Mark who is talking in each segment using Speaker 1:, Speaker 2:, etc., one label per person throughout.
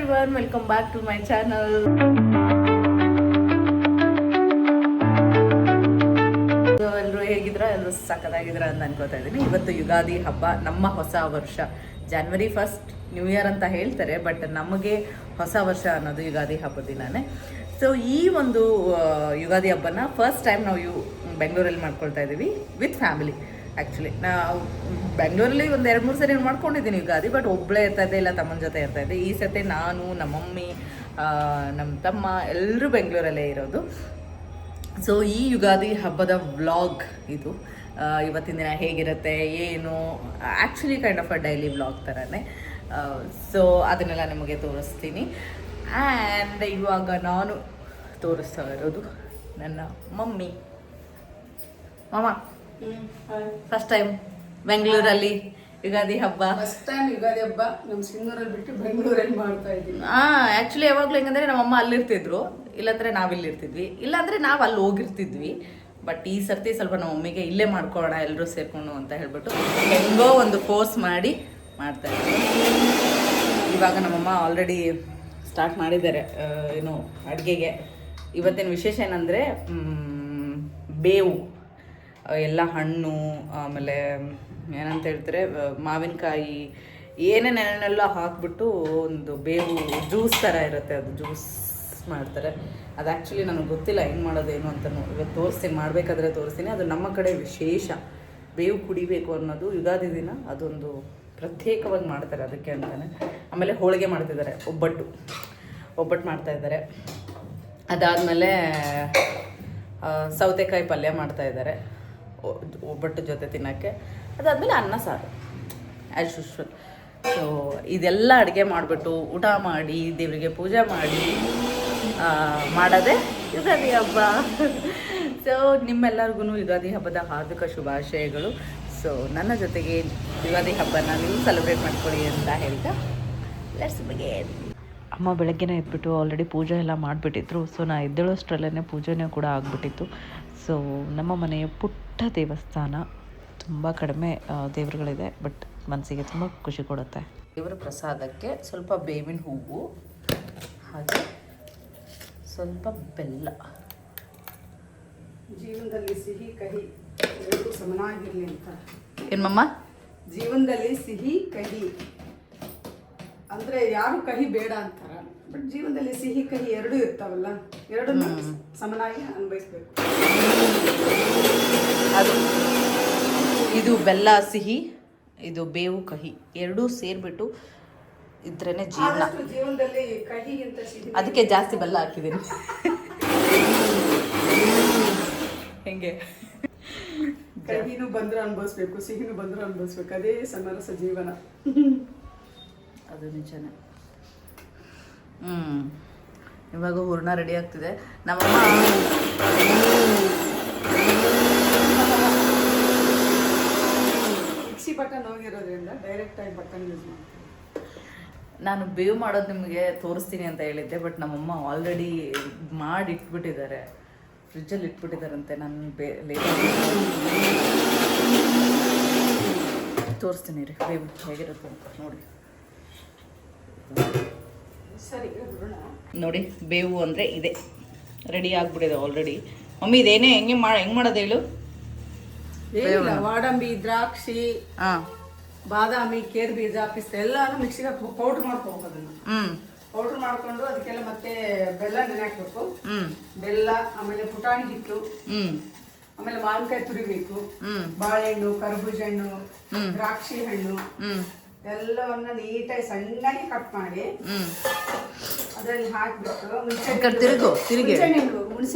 Speaker 1: Everyone, welcome back to my channel. ಎಲ್ಲರೂ ಹೇಗಿದ್ರ, ಎಲ್ಲರೂ ಸಖತ್ತಾಗಿದ್ರ ಅಂತ ಅನ್ಕೋತಾ ಇದ್ದೀನಿ. ಇವತ್ತು ಯುಗಾದಿ ಹಬ್ಬ, ನಮ್ಮ ಹೊಸ ವರ್ಷ. January 1st ನ್ಯೂ ಇಯರ್ ಅಂತ ಹೇಳ್ತಾರೆ, ಬಟ್ ನಮಗೆ ಹೊಸ ವರ್ಷ ಅನ್ನೋದು ಯುಗಾದಿ ಹಬ್ಬದ ದಿನಾನೇ. ಸೊ ಈ ಒಂದು ಯುಗಾದಿ ಹಬ್ಬನ ಫಸ್ಟ್ ಟೈಮ್ ನಾವು ಬೆಂಗಳೂರಲ್ಲಿ ಮಾಡ್ಕೊಳ್ತಾ ಇದ್ದೀವಿ ವಿತ್ ಫ್ಯಾಮಿಲಿ. ಆ್ಯಕ್ಚುಲಿ ನಾವು ಬೆಂಗಳೂರಲ್ಲಿ ಒಂದು 2-3 ಸರಿ ಮಾಡ್ಕೊಂಡಿದ್ದೀನಿ ಯುಗಾದಿ, ಬಟ್ ಒಬ್ಬಳೇ ಇರ್ತಾಯಿದ್ದೆ, ಇಲ್ಲ ತಮ್ಮನ ಜೊತೆ ಇರ್ತಾಯಿದ್ದೆ. ಈ ಸತಿ ನಾನು, ನಮ್ಮ ಮಮ್ಮಿ, ನಮ್ಮ ತಮ್ಮ ಎಲ್ಲರೂ ಬೆಂಗಳೂರಲ್ಲೇ ಇರೋದು. ಸೊ ಈ ಯುಗಾದಿ ಹಬ್ಬದ ವ್ಲಾಗ್ ಇದು. ಇವತ್ತಿನ ದಿನ ಹೇಗಿರುತ್ತೆ ಏನು, actually kind of a daily vlog ಥರನೇ. ಸೊ ಅದನ್ನೆಲ್ಲ ನಿಮಗೆ ತೋರಿಸ್ತೀನಿ. ಆ್ಯಂಡ್ ಇವಾಗ ನಾನು ತೋರಿಸ್ತಾ ಇರೋದು ನನ್ನ ಮಮ್ಮಿ. ಮಾಮ, ಫಸ್ಟ್ ಟೈಮ್ ಬೆಂಗಳೂರಲ್ಲಿ ಯುಗಾದಿ ಹಬ್ಬ.
Speaker 2: ಫಸ್ಟ್ ಟೈಮ್ ಯುಗಾದಿ ಹಬ್ಬ ನಮ್ಮ ಸಿಂಧೂರಲ್ಲಿ ಬಿಟ್ಟು ಬೆಂಗಳೂರಲ್ಲಿ ಮಾಡ್ತಾ ಇದ್ದೀವಿ.
Speaker 1: ಆ್ಯಕ್ಚುಲಿ ಯಾವಾಗಲೂ ಹೆಂಗಂದ್ರೆ ನಮ್ಮಮ್ಮ ಅಲ್ಲಿರ್ತಿದ್ರು, ಇಲ್ಲಾಂದ್ರೆ ನಾವಿಲ್ಲಿರ್ತಿದ್ವಿ, ಇಲ್ಲಾಂದ್ರೆ ನಾವು ಅಲ್ಲಿ ಹೋಗಿರ್ತಿದ್ವಿ. ಬಟ್ ಈ ಸರ್ತಿ ಸ್ವಲ್ಪ ನಮ್ಮ ಮಮ್ಮಿಗೆ ಇಲ್ಲೇ ಮಾಡ್ಕೊಳ್ಳೋಣ ಎಲ್ಲರೂ ಸೇರ್ಕೊಂಡು ಅಂತ ಹೇಳ್ಬಿಟ್ಟು ಹೆಂಗೋ ಒಂದು ಫೋರ್ಸ್ ಮಾಡಿ ಮಾಡ್ತಾ ಇದ್ವಿ. ಇವಾಗ ನಮ್ಮಮ್ಮ ಆಲ್ರೆಡಿ ಸ್ಟಾರ್ಟ್ ಮಾಡಿದ್ದಾರೆ ಏನು ಅಡುಗೆಗೆ. ಇವತ್ತಿನ ವಿಶೇಷ ಏನಂದರೆ ಬೇವು, ಎಲ್ಲ ಹಣ್ಣು, ಆಮೇಲೆ ಏನಂತ ಹೇಳ್ತಾರೆ ಮಾವಿನಕಾಯಿ, ಏನೇನೆಲ್ಲ ಹಾಕ್ಬಿಟ್ಟು ಒಂದು ಬೇವು ಜ್ಯೂಸ್ ಥರ ಇರುತ್ತೆ, ಅದು ಜ್ಯೂಸ್ ಮಾಡ್ತಾರೆ. ಅದು ಆ್ಯಕ್ಚುಲಿ ನನಗೆ ಗೊತ್ತಿಲ್ಲ ಹೆಂಗೆ ಮಾಡೋದೇನು ಅಂತಲೂ. ಇವತ್ತು ತೋರಿಸ್ತೀನಿ, ಮಾಡಬೇಕಾದ್ರೆ ತೋರಿಸ್ತೀನಿ. ಅದು ನಮ್ಮ ಕಡೆ ವಿಶೇಷ, ಬೇವು ಕುಡಿಬೇಕು ಅನ್ನೋದು ಯುಗಾದಿ ದಿನ ಅದೊಂದು ಪ್ರತ್ಯೇಕವಾಗಿ ಮಾಡ್ತಾರೆ ಅದಕ್ಕೆ ಅಂತಲೇ. ಆಮೇಲೆ ಹೋಳಿಗೆ ಮಾಡ್ತಿದ್ದಾರೆ, ಒಬ್ಬಟ್ಟು ಮಾಡ್ತಾಯಿದ್ದಾರೆ. ಅದಾದಮೇಲೆ ಸೌತೆಕಾಯಿ ಪಲ್ಯ ಮಾಡ್ತಾಯಿದ್ದಾರೆ ಒಬ್ಬಟ್ಟು ಜೊತೆ ತಿನ್ನೋಕ್ಕೆ. ಅದಾದಮೇಲೆ ಅನ್ನ ಸಾರು ಆ್ಯಸ್ ಯೂಶ್ವಲ್. ಸೊ ಇದೆಲ್ಲ ಅಡುಗೆ ಮಾಡಿಬಿಟ್ಟು ಊಟ ಮಾಡಿ ದೇವರಿಗೆ ಪೂಜೆ ಮಾಡಿ ಮಾಡೋದೇ ಯುಗಾದಿ ಹಬ್ಬ. ಸೊ ನಿಮ್ಮೆಲ್ಲರಿಗೂ ಯುಗಾದಿ ಹಬ್ಬದ ಹಾರ್ದಿಕ ಶುಭಾಶಯಗಳು. ಸೊ ನನ್ನ ಜೊತೆಗೆ ಯುಗಾದಿ ಹಬ್ಬನ ನೀವು ಸೆಲೆಬ್ರೇಟ್ ಮಾಡ್ಕೊಳ್ಳಿ ಅಂತ ಹೇಳ್ತಾ ಲೆಟ್ಸ್ ಬಿಗಿನ್. ಅಮ್ಮ ಬೆಳಗ್ಗೆನೇ ಎದ್ಬಿಟ್ಟು ಆಲ್ರೆಡಿ ಪೂಜೆ ಎಲ್ಲ ಮಾಡಿಬಿಟ್ಟಿದ್ರು. ಸೊ ನಾ ಎದ್ದೇಳೋಷ್ಟರಲ್ಲೇ ಪೂಜೆನೇ ಕೂಡ ಆಗಿಬಿಟ್ಟಿತ್ತು. ಸೊ ನಮ್ಮ ಮನೆಯ ಪುಟ್ಟ ದೇವಸ್ಥಾನ, ತುಂಬ ಕಡಿಮೆ ದೇವರುಗಳಿದೆ, ಬಟ್ ಮನಸ್ಸಿಗೆ ತುಂಬ ಖುಷಿ ಕೊಡುತ್ತೆ. ದೇವರ ಪ್ರಸಾದಕ್ಕೆ ಸ್ವಲ್ಪ ಬೇವಿನ ಹೂವು, ಹಾಗೆ ಸ್ವಲ್ಪ ಬೆಲ್ಲ.
Speaker 2: ಜೀವನದಲ್ಲಿ ಸಿಹಿ ಕಹಿ ಎರಡೂ ಸಮನಾಗಿರಲಿ ಅಂತ.
Speaker 1: ಏನಮ್ಮ?
Speaker 2: ಜೀವನದಲ್ಲಿ ಸಿಹಿ ಕಹಿ ಅಂದರೆ ಯಾರು ಕಹಿ ಬೇಡ ಅಂತಾರ, ಬಟ್ ಜೀವನದಲ್ಲಿ ಸಿಹಿ ಕಹಿ ಎರಡೂ ಇರ್ತಾವಲ್ಲ, ಎರಡನ್ನೂ ಸಮನಾಗಿ ಅನ್ಭವಿಸ್ಬೇಕು.
Speaker 1: ಅದು ಇದು ಬೆಲ್ಲ ಸಿಹಿ, ಇದು ಬೇವು ಕಹಿ, ಎರಡೂ ಸೇರಿಬಿಟ್ಟು ಇದ್ರೇ ಜೀವನ.
Speaker 2: ಜೀವನದಲ್ಲಿ ಕಹಿಗಿಂತ ಸಿಹಿ,
Speaker 1: ಅದಕ್ಕೆ ಜಾಸ್ತಿ ಬೆಲ್ಲ ಹಾಕಿದ್ದೀನಿ. ಹೆಂಗೆ
Speaker 2: ಕಹಿನೂ ಬಂದರೂ ಅನುಭವಿಸ್ಬೇಕು, ಸಿಹಿನೂ ಬಂದರೂ ಅನುಭವಿಸ್ಬೇಕು, ಅದೇ ಸಮರಸ ಜೀವನ.
Speaker 1: ಅದು ನಿಜನೇ. ಇವಾಗ ಹೂರ್ಣ ರೆಡಿ ಆಗ್ತಿದೆ. ನಮ್ಮಮ್ಮ
Speaker 2: ಮಿಕ್ಸಿ ಬಟನ್ ಹೋಗಿರೋದ್ರಿಂದ ಡೈರೆಕ್ಟಾಗಿ ಬಟನ್ ಯೂಸ್ ಮಾಡ್ತೀನಿ.
Speaker 1: ನಾನು ಬೇವು ಮಾಡೋದು ನಿಮಗೆ ತೋರಿಸ್ತೀನಿ ಅಂತ ಹೇಳಿದ್ದೆ, ಬಟ್ ನಮ್ಮಮ್ಮ ಆಲ್ರೆಡಿ ಮಾಡಿ ಇಟ್ಬಿಟ್ಟಿದ್ದಾರೆ, ಫ್ರಿಜ್ಜಲ್ಲಿ ಇಟ್ಬಿಟ್ಟಿದ್ದಾರಂತೆ. ನಾನು ತೋರಿಸ್ತೀನಿ ರೀ ಬೇವು ಹೇಗಿರುತ್ತೆ ಅಂತ ನೋಡಿ.
Speaker 2: ಸರಿ
Speaker 1: ನೋಡಿ, ಬೇವು ಅಂದರೆ ಇದೆ, ರೆಡಿ ಆಗಿಬಿಟ್ಟಿದೆ ಆಲ್ರೆಡಿ. ಮಮ್ಮಿ ಇದೇನೇ ಹೆಂಗೆ ಮಾಡೋದು ಹೇಳು?
Speaker 2: ವಾಡಂಬಿ, ದ್ರಾಕ್ಷಿ, ಬಾದಾಮಿ, ಕೇರ್ ಬೀಜ, ಪಿಸ್ತ ಎಲ್ಲಾನು ಮಿಕ್ಸಿಗೆ ಪೌಡ್ರ್ ಮಾಡ್ಕೋಬೇಕು. ಅದನ್ನು ಪೌಡ್ರ್ ಮಾಡ್ಕೊಂಡು ಅದಕ್ಕೆಲ್ಲ ಮತ್ತೆ ಬೆಲ್ಲ ನೆನೆ ಹಾಕ್ಬೇಕು. ಬೆಲ್ಲ, ಆಮೇಲೆ ಪುಟಾಣಿ ಹಿಟ್ಟು, ಆಮೇಲೆ ಮಾವಿನಕಾಯಿ ತುರಿಬೇಕು, ಬಾಳೆಹಣ್ಣು, ಕರ್ಬೂಜ ಹಣ್ಣು, ದ್ರಾಕ್ಷಿ ಹಣ್ಣು ಎಲ್ಲವನ್ನ ನೀಟಾಗಿ ಸಣ್ಣಾಗಿ ಕಟ್ ಮಾಡಿ ಅದರಲ್ಲಿ ಹಾಕ್ಬಿಟ್ಟು ಹುಣಸೆ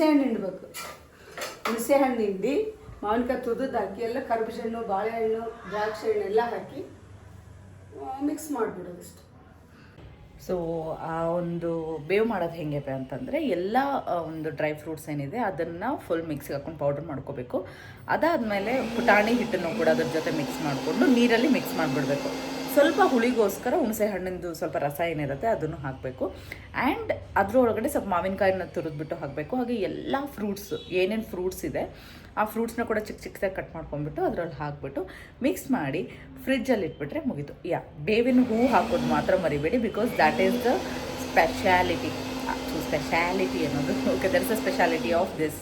Speaker 2: ಹಣ್ಣು ಹಿಂಡ್ಬೇಕು. ಹುಣಸೆ ಹಣ್ಣು ಹಿಂಡಿ ಮಾವಿನಕಾಯಿ ತುರಿದು ಹಾಕಿ ಎಲ್ಲ ಕರ್ಬೂಜ ಹಣ್ಣು, ಬಾಳೆಹಣ್ಣು, ದ್ರಾಕ್ಷಿ ಹಣ್ಣು ಎಲ್ಲ ಹಾಕಿ ಮಿಕ್ಸ್ ಮಾಡಿಬಿಡೋದು ಅಷ್ಟು.
Speaker 1: ಸೊ ಆ ಒಂದು ಬೇವು ಮಾಡೋದು ಹೆಂಗೆ ಅಂತಂದರೆ, ಎಲ್ಲ ಒಂದು ಡ್ರೈ ಫ್ರೂಟ್ಸ್ ಏನಿದೆ ಅದನ್ನು ಫುಲ್ ಮಿಕ್ಸಿಗೆ ಹಾಕೊಂಡು ಪೌಡರ್ ಮಾಡ್ಕೋಬೇಕು. ಅದಾದಮೇಲೆ ಪುಟಾಣಿ ಹಿಟ್ಟನ್ನು ಕೂಡ ಅದ್ರ ಜೊತೆ ಮಿಕ್ಸ್ ಮಾಡಿಕೊಂಡು ನೀರಲ್ಲಿ ಮಿಕ್ಸ್ ಮಾಡಿಬಿಡ್ಬೇಕು. ಸ್ವಲ್ಪ ಹುಳಿಗೋಸ್ಕರ ಹುಣಸೆ ಹಣ್ಣಿಂದು ಸ್ವಲ್ಪ ರಸ ಏನಿರುತ್ತೆ ಅದನ್ನು ಹಾಕಬೇಕು. ಆ್ಯಂಡ್ ಅದರೊಳಗಡೆ ಸ್ವಲ್ಪ ಮಾವಿನಕಾಯಿನ ತುರಿದ್ಬಿಟ್ಟು ಹಾಕಬೇಕು. ಹಾಗೆ ಎಲ್ಲ ಫ್ರೂಟ್ಸ್, ಏನೇನು ಫ್ರೂಟ್ಸ್ ಇದೆ ಆ ಫ್ರೂಟ್ಸ್ನ ಕೂಡ ಚಿಕ್ಕ ಚಿಕ್ಕದಾಗಿ ಕಟ್ ಮಾಡ್ಕೊಂಡ್ಬಿಟ್ಟು ಅದರಲ್ಲಿ ಹಾಕ್ಬಿಟ್ಟು ಮಿಕ್ಸ್ ಮಾಡಿ ಫ್ರಿಜ್ಜಲ್ಲಿ ಇಟ್ಬಿಟ್ರೆ ಮುಗೀತು. ಬೇವಿನ ಹೂವು ಹಾಕೋದು ಮಾತ್ರ ಮರಿಬೇಡಿ, because that is the speciality ಅನ್ನೋದು. Okay, that's a speciality of this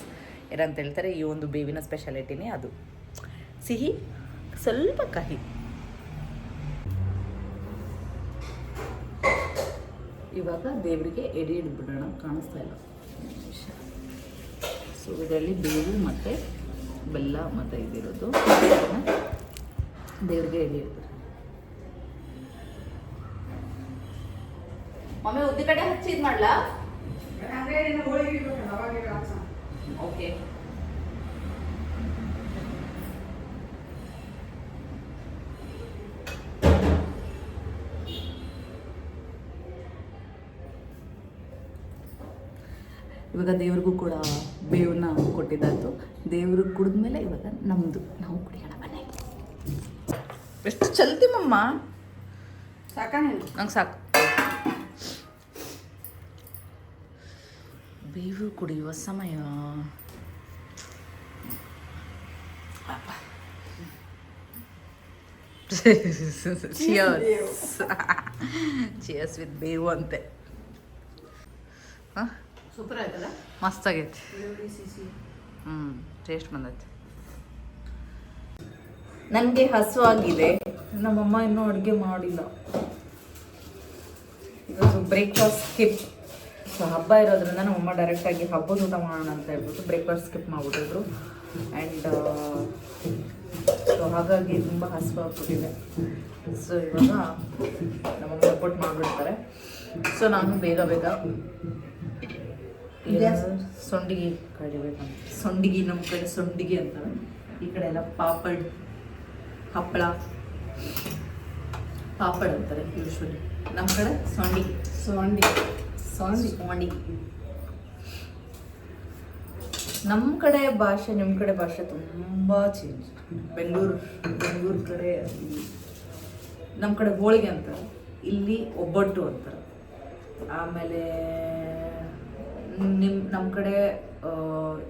Speaker 1: ಏನಂತ ಹೇಳ್ತಾರೆ, ಈ ಒಂದು ಬೇವಿನ ಸ್ಪೆಷಾಲಿಟಿನೇ ಅದು. ಸಿಹಿ, ಸ್ವಲ್ಪ ಕಹಿ. ಇವಾಗ ದೇವರಿಗೆ ಎಡೆ ಹಿಡಿದ್ಬಿಡೋಣ, ಕಾಣಿಸ್ತಾ ಇಲ್ಲ. ಸೊ ಇದರಲ್ಲಿ ಬೇವು ಮತ್ತು ಬೆಲ್ಲ ಮತ್ತು ಇದಿರೋದು ದೇವರಿಗೆ ಎಡೆ ಹಿಡಿದು. ಮಮ್ಮಿ ಉದ್ದಿ ಕಡೆ ಹಚ್ಚಿ ಇದು ಮಾಡ್ಲಾ? ಓಕೆ. ಇವಾಗ ದೇವ್ರಿಗೂ ಕೂಡ ಬೇವನ್ನ ಕೊಟ್ಟಿದ್ದಾಯ್ತು. ದೇವ್ರು ಕುಡಿದ್ಮೇಲೆ ಇವಾಗ ನಮ್ಮದು ನಾವು ಕುಡಿಯೋಣ ಬನ್ನಿ. ಎಷ್ಟು ಚಲ್ತಿ ಮಮ್ಮ,
Speaker 2: ಸಾಕಾ?
Speaker 1: ನಂಗೆ ಸಾಕು. ಬೇವು ಕುಡಿಯುವ ಸಮಯ. ಚಿಯರ್ಸ್ ವಿತ್ ಬೇವು ಅಂತೆ. ಹಾಂ,
Speaker 2: ಸೂಪರ್ ಆಯ್ತಲ್ಲ,
Speaker 1: ಮಸ್ತಾಗೈತಿ. ಟೇಸ್ಟ್ ಬಂದೈತಿ. ನನಗೆ ಹಸುವಾಗಿದೆ, ನಮ್ಮಮ್ಮ ಇನ್ನೂ ಅಡುಗೆ ಮಾಡಿಲ್ಲ. ಇವತ್ತು ಬ್ರೇಕ್ಫಾಸ್ಟ್ ಸ್ಕಿಪ್. ಸೊ ಹಬ್ಬ ಇರೋದ್ರಿಂದ ನಮ್ಮಮ್ಮ ಡೈರೆಕ್ಟಾಗಿ ಹಬ್ಬದ ಊಟ ಮಾಡೋಣ ಅಂತ ಹೇಳ್ಬಿಟ್ಟು ಬ್ರೇಕ್ಫಾಸ್ಟ್ ಸ್ಕಿಪ್ ಮಾಡಿಬಿಟ್ಟಿದ್ರು. ಆ್ಯಂಡ್ ಸೊ ಹಾಗಾಗಿ ತುಂಬ ಹಸುವಾಗ್ಬಿಟ್ಟಿದೆ. ಸೊ ಇವಾಗ ನಮ್ಮಮ್ಮ ಸಪೋರ್ಟ್ ಮಾಡಿಬಿಡ್ತಾರೆ. ಸೊ ನಾನು ಬೇಗ ಸೊಂಡಿಗೆ ಕಡಿಬೇಕಂತ. ಸೊಂಡಿಗೆ ನಮ್ಮ ಕಡೆ ಸೊಂಡಿಗೆ ಅಂತಾರೆ, ಈ ಕಡೆ ಎಲ್ಲ ಪಾಪಡ್, ಹಪ್ಪಳ, ಪಾಪಡ್ ಅಂತಾರೆ ಯೂಶ್ವಲಿ. ನಮ್ಮ ಕಡೆ ಸೊಂಡಿಗೆ. ನಮ್ಮ ಕಡೆ ಭಾಷೆ ನಿಮ್ಮ ಕಡೆ ಭಾಷೆ ತುಂಬ ಚೇಂಜ್. ಬೆಂಗಳೂರು ಕಡೆ ನಮ್ಮ ಕಡೆ ಹೋಳಿಗೆ ಅಂತಾರೆ, ಇಲ್ಲಿ ಒಬ್ಬಟ್ಟು ಅಂತಾರೆ. ಆಮೇಲೆ ನಮ್ಮ ಕಡೆ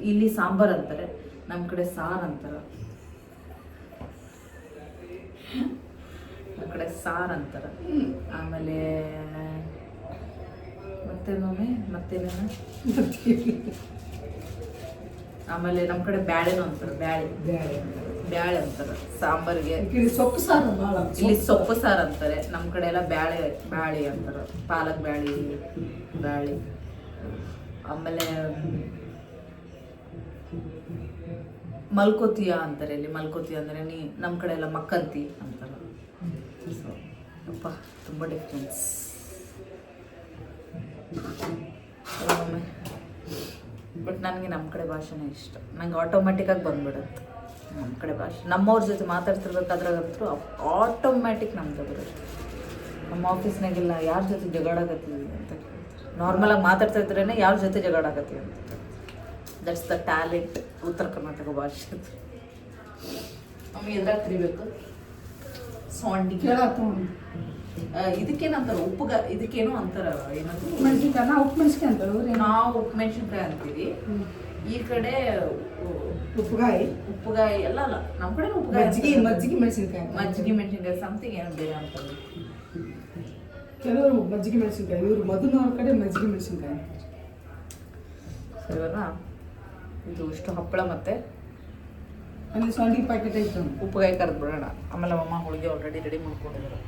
Speaker 1: ಇಲ್ಲಿ ಸಾಂಬಾರು ಅಂತಾರೆ, ನಮ್ಮ ಕಡೆ ಸಾರು ಅಂತಾರೆ. ನಮ್ಮ ಕಡೆ ಸಾರು ಅಂತಾರೆ. ಆಮೇಲೆ ಮತ್ತೇನೇನು ಆಮೇಲೆ ನಮ್ಮ ಕಡೆ ಬ್ಯಾಳೆನೂ ಅಂತಾರೆ, ಬ್ಯಾಳೆ ಅಂತಾರೆ ಸಾಂಬಾರಿಗೆ.
Speaker 2: ಇಲ್ಲಿ ಸೊಪ್ಪು ಸಾರು
Speaker 1: ಇಲ್ಲಿ ಸೊಪ್ಪು ಸಾರು ಅಂತಾರೆ. ನಮ್ಮ ಕಡೆ ಎಲ್ಲ ಬ್ಯಾಳೆ ಅಂತಾರೆ, ಪಾಲಕ್ ಬ್ಯಾಳೆ. ಆಮೇಲೆ ಮಲ್ಕೋತಿಯ ಅಂತಾರೆ, ಇಲ್ಲಿ ಮಲ್ಕೋತಿ ಅಂದರೆ ನಮ್ಮ ಕಡೆ ಎಲ್ಲ ಮಕ್ಕಂತಿ ಅಂತಾರೆ. ಸೊ ಅಪ್ಪ ತುಂಬ ಡಿಫ್ರೆನ್ಸ್. ಬಟ್ ನನಗೆ ನಮ್ಮ ಕಡೆ ಭಾಷೆನೇ ಇಷ್ಟ. ನಂಗೆ ಆಟೋಮೆಟಿಕ್ಕಾಗಿ ಬಂದ್ಬಿಡುತ್ತೆ ನಮ್ಮ ಕಡೆ ಭಾಷೆ. ನಮ್ಮವ್ರ ಜೊತೆ ಮಾತಾಡ್ತಿರ್ಬೇಕಾದ್ರಂತೂ ಆಟೋಮ್ಯಾಟಿಕ್ ನಮ್ದು ಬರುತ್ತೆ. ನಮ್ಮ ಆಫೀಸ್ನಾಗೆಲ್ಲ ಯಾರ ಜೊತೆ ಜಗಳಾಗತ್ತೀವಿ ಅಂತ ಕೇಳ್ತಾರೆ. ನಾರ್ಮಲಾಗಿ ಮಾತಾಡ್ತಾ ಇದ್ರೇ ಯಾರ ಜೊತೆ ಜಗಳಾಗತ್ತೀವಿ ಅಂತ. ದಟ್ಸ್ ದ ಟ್ಯಾಲೆಂಟ್ ಉತ್ತರ ಕರ್ನಾಟಕ ಭಾಷೆ. ನಮಗೆ ಎದ್ರಾಗ ಕರಿಬೇಕು ಸೊಂಡಿಗೆ. ಇದಕ್ಕೇನಂತಾರೆ ಇದಕ್ಕೇನೋ ಅಂತಾರ, ಏನಂತ
Speaker 2: ಮೆಣಸಿನ್ಕಾಯಿ. ನಾವು ಉಪ್ಪು ಮೆಣಸಿನ್ಕಾಯಿ ಅಂತಾರೆ,
Speaker 1: ನಾವು ಉಪ್ಪು ಮೆಣಸಿನ್ಕಾಯಿ ಅಂತೀವಿ. ಈ ಕಡೆ ಉಪ್ಪುಗಾಯಿ ಎಲ್ಲ ಅಲ್ಲ, ನಮ್ಮ ಕಡೆ ಉಪ್ಪುಗಾಯಿ,
Speaker 2: ಮಜ್ಜಿಗೆ
Speaker 1: ಮೆಣಸಿನ್ಕಾಯಿ ಸಮಥಿಂಗ್ ಏನೋ ಬೇರೆ ಅಂತಾರೆ.
Speaker 2: ಕೆಲವರು ಮಜ್ಜಿಗೆ ಮೆಣಸಿನ್ಕಾಯಿ, ಇವರು ಮಧುನವ್ರ ಕಡೆ ಮಜ್ಜಿಗೆ ಮೆಣಸಿನ್ಕಾಯಿ.
Speaker 1: ಇವಾಗ ಇದು ಇಷ್ಟು ಹಪ್ಪಳ ಮತ್ತೆ
Speaker 2: ಅಲ್ಲಿ ಸೊಂಡಿಗೆ ಪ್ಯಾಕೆಟ್ ಐತೆ,
Speaker 1: ಉಪ್ಪುಗಾಯಿ ಕರೆದು ಬಿಡೋಣ. ಆಮೇಲೆ ಅಮ್ಮ ಹೋಳಿಗೆ ಆಲ್ರೆಡಿ ರೆಡಿ ಮಾಡ್ಕೊಂಡಿದ್ದಾರೆ.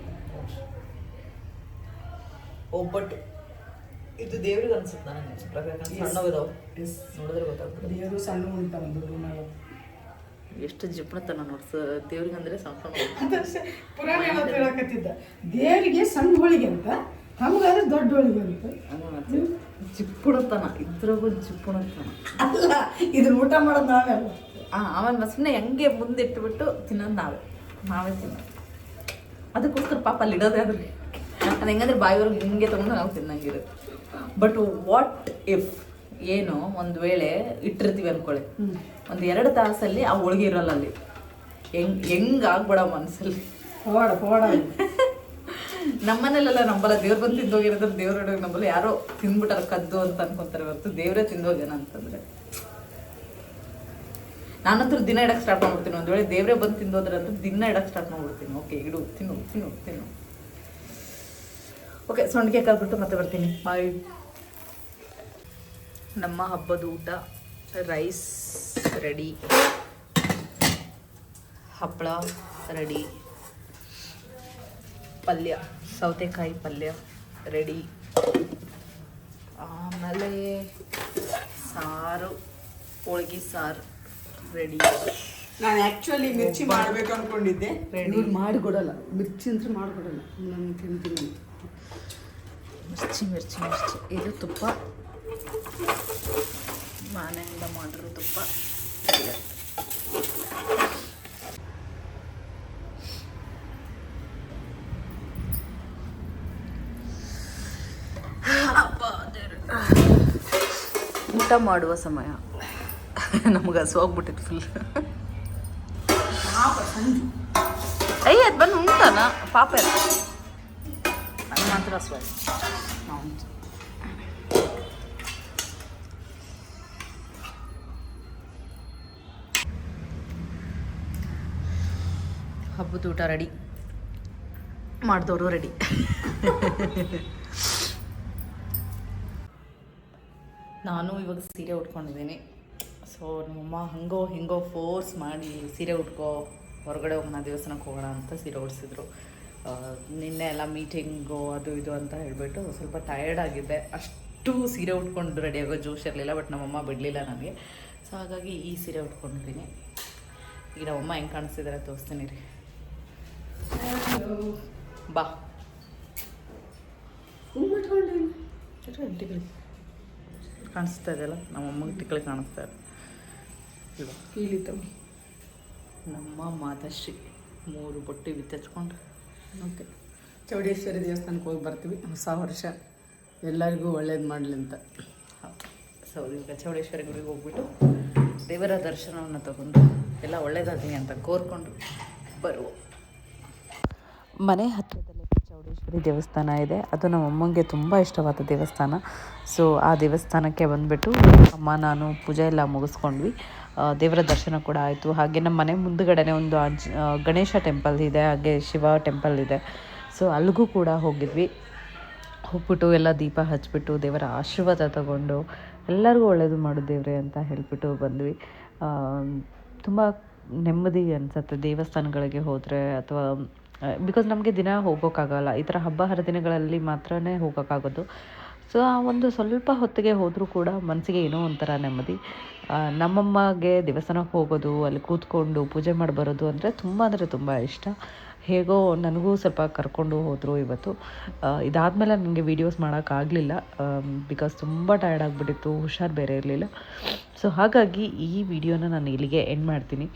Speaker 1: ಒಬ್ಬಟ್ಟು ಇದು ದೇವ್ರಿಗೆ ಅನ್ಸುತ್ತೆ ನನಗೆ ಸಣ್ಣವಿದಾವೆ, ನೋಡಿದ್ರೆ ಗೊತ್ತಾಗ್ತದೆ.
Speaker 2: ದೇವರು ಸಣ್ಣ ಉಂಟ ಒಂದು ರೂಮಲ್ಲಿ.
Speaker 1: ಎಷ್ಟು ಜಿಪ್ಪಣತನ ನೋಡ್ಸ ದೇವ್ರಿಗೆ ಅಂದರೆ ಸಣ್ಣ
Speaker 2: ಪುರಾಣ ಹೇಳಕತ್ತಿದ್ದ, ದೇವರಿಗೆ ಸಣ್ಣ ಹೋಳಿಗೆ ಅಂತ, ನಮಗಾದ್ರೆ ದೊಡ್ಡ ಹೋಳಿಗೆ ಅಂತ.
Speaker 1: ಜಿಪ್ಪುಣತನ ಇದ್ರಾಗೂ ಜಿಪ್ಪುಣತನ
Speaker 2: ಅಲ್ಲ, ಇದನ್ನ ಊಟ ಮಾಡೋದು ನಾವೇ ಅಲ್ಲ.
Speaker 1: ಆಮೇಲೆ ಸುಮ್ಮನೆ ಹೆಂಗೆ ಮುಂದಿಟ್ಟುಬಿಟ್ಟು ತಿನ್ನೋದು ನಾವೇ ತಿನ್ನೋದು. ಅದಕ್ಕೋಸ್ಕರ ಪಾಪ ಅಲ್ಲಿ ಇಡೋದೇ ಆದ್ರೆ ಅದು ಹೆಂಗಂದ್ರೆ ಬಾಯಿಯವ್ರಿಗೆ ಹಿಂಗೆ ತೊಗೊಂಡು ನಾವು ತಿನ್ನಂಗಿರುತ್ತೆ. ಬಟ್ ವಾಟ್ ಇಫ್ ಏನು ಒಂದು ವೇಳೆ ಇಟ್ಟಿರ್ತೀವಿ ಅಂದ್ಕೊಳ್ಳಿ, ಒಂದು 2 ತಾಸಲ್ಲಿ ಆ ಹೋಳಿಗೆ ಇರೋಲ್ಲ ಅಲ್ಲಿ. ಹೆಂಗೆ ಆಗ್ಬೇಡ ಮನಸ್ಸಲ್ಲಿ. ನಮ್ಮನೇಲೆಲ್ಲ ನಂಬಲ್ಲ, ದೇವ್ರು ಬಂದು ತಿಂದೋಗಿರೋದ್ರೆ ದೇವ್ರ ಹಿಡಿಯೋಗಿ ನಂಬಲ್ಲ. ಯಾರೋ ತಿಂದ್ಬಿಟ್ಟಾರ ಕದ್ದು ಅಂತ ಅನ್ಕೊಂತಾರೆ ಹೊರತು ದೇವರೇ ತಿಂದೋಗ್ಯಾನ ಅಂತಂದ್ರೆ ನಾನಂತೂ ದಿನ ಇಡಕ್ಕೆ ಸ್ಟಾರ್ಟ್ ಮಾಡ್ಬಿಡ್ತೀನಿ. ಒಂದು ವೇಳೆ ದೇವರೇ ಬಂದು ತಿಂದೋದ್ರೆ ಅಂತ ದಿನ ಇಡಕ್ಕೆ ಸ್ಟಾರ್ಟ್ ಮಾಡ್ಬಿಡ್ತೀನಿ. ಓಕೆ ಇಡು, ತಿನ್ನು. ಓಕೆ, ಸೊಂಡಿಗೆ ಕಲ್ಬಿಟ್ಟು ಮತ್ತೆ ಬರ್ತೀನಿ. ಬಾಯ್. ನಮ್ಮ ಹಬ್ಬದ ಊಟ ರೈಸ್ ರೆಡಿ, ಹಪ್ಪಳ ರೆಡಿ, ಪಲ್ಯ ಸೌತೆಕಾಯಿ ಪಲ್ಯ ರೆಡಿ, ಆಮೇಲೆ ಸಾರು ಹೋಳಿಗೆ ಸಾರು ರೆಡಿ.
Speaker 2: ನಾನು ಆ್ಯಕ್ಚುಲಿ ಮಿರ್ಚಿ ಮಾಡಬೇಕು ಅಂದ್ಕೊಂಡಿದ್ದೆ, ಇವ್ರು ಮಾಡಿಕೊಡಲ್ಲ. ಮಿರ್ಚಿ ಅಂತ ಮಾಡಿಕೊಡಲ್ಲ, ನಾನು ತಿಂತೀನಿ.
Speaker 1: ಮಿರ್ಚಿ ಮಿರ್ಚಿ ಮಿರ್ಚಿ. ಇದು ತುಪ್ಪ, ಮನೆಯಿಂದ ಮಾಡಿರೋ ತುಪ್ಪ. ಊಟ ಮಾಡುವ ಸಮಯ. ನಮ್ಗೆ ಹಸುವಾಗ್ಬಿಟ್ಟಿತ್ತು ಫುಲ್. ಅಯ್ಯ ಅದು ಬಂದು ಉಂಟಾನ ಪಾಪ ಎಲ್ಲ ಅದು ಮಾತ್ರ ಹಸುವಾಯ್ತು. ಹಬ್ಬದ ಊಟ ರೆಡಿ, ಮಾಡಿದವರು ರೆಡಿ. ನಾನು ಇವಾಗ ಸೀರೆ ಉಟ್ಕೊಂಡಿದ್ದೀನಿ. ಸೊ ನಮ್ಮಮ್ಮ ಹಂಗೋ ಹಿಂಗೋ ಫೋರ್ಸ್ ಮಾಡಿ ಸೀರೆ ಉಟ್ಕೋ, ಹೊರಗಡೆ ಹೋಗೋಣ, ದೇವಸ್ಥಾನಕ್ಕೆ ಹೋಗೋಣ ಅಂತ ಸೀರೆ ಉಡಿಸಿದ್ರು. ನಿನ್ನೆ ಎಲ್ಲ ಮೀಟಿಂಗು ಅದು ಇದು ಅಂತ ಹೇಳಿಬಿಟ್ಟು ಸ್ವಲ್ಪ ಟಯರ್ಡ್ ಆಗಿದ್ದೆ. ಅಷ್ಟು ಸೀರೆ ಉಟ್ಕೊಂಡು ರೆಡಿ ಆಗೋ ಜೋಶ್ ಇರಲಿಲ್ಲ. ಬಟ್ ನಮ್ಮಮ್ಮ ಬಿಡಲಿಲ್ಲ ನನಗೆ. ಸೊ ಹಾಗಾಗಿ ಈ ಸೀರೆ ಉಟ್ಕೊಂಡಿದ್ದೀನಿ. ಈಗ ನಮ್ಮಮ್ಮ ಹೆಂಗೆ ಕಾಣಿಸ್ತಿದ್ದಾರೆ ತೋರಿಸ್ತೀನಿ ರೀ. ಬಾ ಕಾಣಿಸ್ತಾ ಇದೆಯಲ್ಲ, ನಮ್ಮಮ್ಮಗೆ ಟಿಕ್ಕಳಿ ಕಾಣಿಸ್ತಾ ಇದೆ ಇಲ್ವಾ?
Speaker 2: ಕೀಳಿತಮ್ಮ
Speaker 1: ನಮ್ಮ ಮಾತಾಶ್ರೀ 3 ಬೊಟ್ಟಿ ಬಿತ್ತಚ್ಕೊಂಡು.
Speaker 2: ಓಕೆ, ಚೌಡೇಶ್ವರಿ ದೇವಸ್ಥಾನಕ್ಕೆ ಹೋಗಿ ಬರ್ತೀವಿ. ಹೊಸ ವರ್ಷ ಎಲ್ಲರಿಗೂ ಒಳ್ಳೇದು ಮಾಡಲಿ ಅಂತ.
Speaker 1: ಸೊ ಈಗ ಚೌಡೇಶ್ವರಿ ಗುಡಿಗೆ ಹೋಗ್ಬಿಟ್ಟು ದೇವರ ದರ್ಶನವನ್ನು ತಗೊಂಡು ಎಲ್ಲ ಒಳ್ಳೇದಾಗಲಿ ಅಂತ ಕೋರ್ಕೊಂಡು ಬರುವ. ಮನೆ ಹತ್ತಿರದಲ್ಲಿ ಚೌಡೇಶ್ವರಿ ದೇವಸ್ಥಾನ ಇದೆ. ಅದು ನಮ್ಮ ಅಮ್ಮಂಗೆ ತುಂಬ ಇಷ್ಟವಾದ ದೇವಸ್ಥಾನ. ಸೊ ಆ ದೇವಸ್ಥಾನಕ್ಕೆ ಬಂದುಬಿಟ್ಟು ಅಮ್ಮ ನಾನು ಪೂಜೆ ಎಲ್ಲ ಮುಗಿಸ್ಕೊಂಡ್ವಿ. ದೇವರ ದರ್ಶನ ಕೂಡ ಆಯಿತು. ಹಾಗೆ ನಮ್ಮ ಮನೆ ಮುಂದುಗಡೆನೇ ಒಂದು ಗಣೇಶ ಟೆಂಪಲ್ ಇದೆ, ಹಾಗೆ ಶಿವ ಟೆಂಪಲ್ ಇದೆ. ಸೊ ಅಲ್ಲಿಗೂ ಕೂಡ ಹೋಗಿದ್ವಿ. ಹೋಗ್ಬಿಟ್ಟು ಎಲ್ಲ ದೀಪ ಹಚ್ಬಿಟ್ಟು ದೇವರ ಆಶೀರ್ವಾದ ತಗೊಂಡು ಎಲ್ಲರಿಗೂ ಒಳ್ಳೇದು ಮಾಡು ದೇವ್ರೆ ಅಂತ ಹೇಳಿಬಿಟ್ಟು ಬಂದ್ವಿ. ತುಂಬ ನೆಮ್ಮದಿ ಅನಿಸುತ್ತೆ ದೇವಸ್ಥಾನಗಳಿಗೆ ಹೋದರೆ. ಅಥವಾ ಬಿಕಾಸ್ ನಮಗೆ ದಿನ ಹೋಗೋಕ್ಕಾಗಲ್ಲ, ಈ ಥರ ಹಬ್ಬ ಹರಿದಿನಗಳಲ್ಲಿ ಮಾತ್ರನೇ ಹೋಗೋಕ್ಕಾಗೋದು. ಸೊ ಆ ಒಂದು ಸ್ವಲ್ಪ ಹೊತ್ತಿಗೆ ಹೋದರೂ ಕೂಡ ಮನಸ್ಸಿಗೆ ಏನೋ ಒಂಥರ ನೆಮ್ಮದಿ. ನಮ್ಮಮ್ಮಗೆ ದೇವಸ್ಥಾನಕ್ಕೆ ಹೋಗೋದು, ಅಲ್ಲಿ ಕೂತ್ಕೊಂಡು ಪೂಜೆ ಮಾಡಿ ಬರೋದು ಅಂದರೆ ತುಂಬ ಇಷ್ಟ. ಹೇಗೋ ನನಗೂ ಸ್ವಲ್ಪ ಕರ್ಕೊಂಡು ಹೋದರು ಇವತ್ತು. ಇದಾದಮೇಲೆ ನನಗೆ ವೀಡಿಯೋಸ್ ಮಾಡೋಕ್ಕಾಗಲಿಲ್ಲ, ಬಿಕಾಸ್ ತುಂಬ ಟಯರ್ಡ್ ಆಗಿಬಿಟ್ಟಿತ್ತು, ಹುಷಾರು ಬೇರೆ ಇರಲಿಲ್ಲ. ಸೊ ಹಾಗಾಗಿ ಈ ವಿಡಿಯೋನ ನಾನು ಇಲ್ಲಿಗೆ ಎಂಡ್ ಮಾಡ್ತೀನಿ.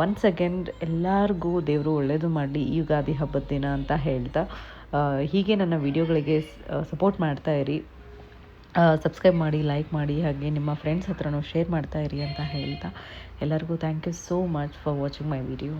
Speaker 1: ಒನ್ಸ್ ಅಗೇನ್ ಎಲ್ಲರಿಗೂ ದೇವರು ಒಳ್ಳೆಯದು ಮಾಡಲಿ ಈ ಯುಗಾದಿ ಹಬ್ಬದ ದಿನ ಅಂತ ಹೇಳ್ತಾ, ಹೀಗೆ ನನ್ನ ವಿಡಿಯೋಗಳಿಗೆ ಸಪೋರ್ಟ್ ಮಾಡ್ತಾ ಇರಿ, ಸಬ್ಸ್ಕ್ರೈಬ್ ಮಾಡಿ, ಲೈಕ್ ಮಾಡಿ, ಹಾಗೆ ನಿಮ್ಮ ಫ್ರೆಂಡ್ಸ್ ಹತ್ರನೂ ಶೇರ್ ಮಾಡ್ತಾ ಇರಿ ಅಂತ ಹೇಳ್ತಾ ಎಲ್ಲರಿಗೂ thank you so much for watching my video.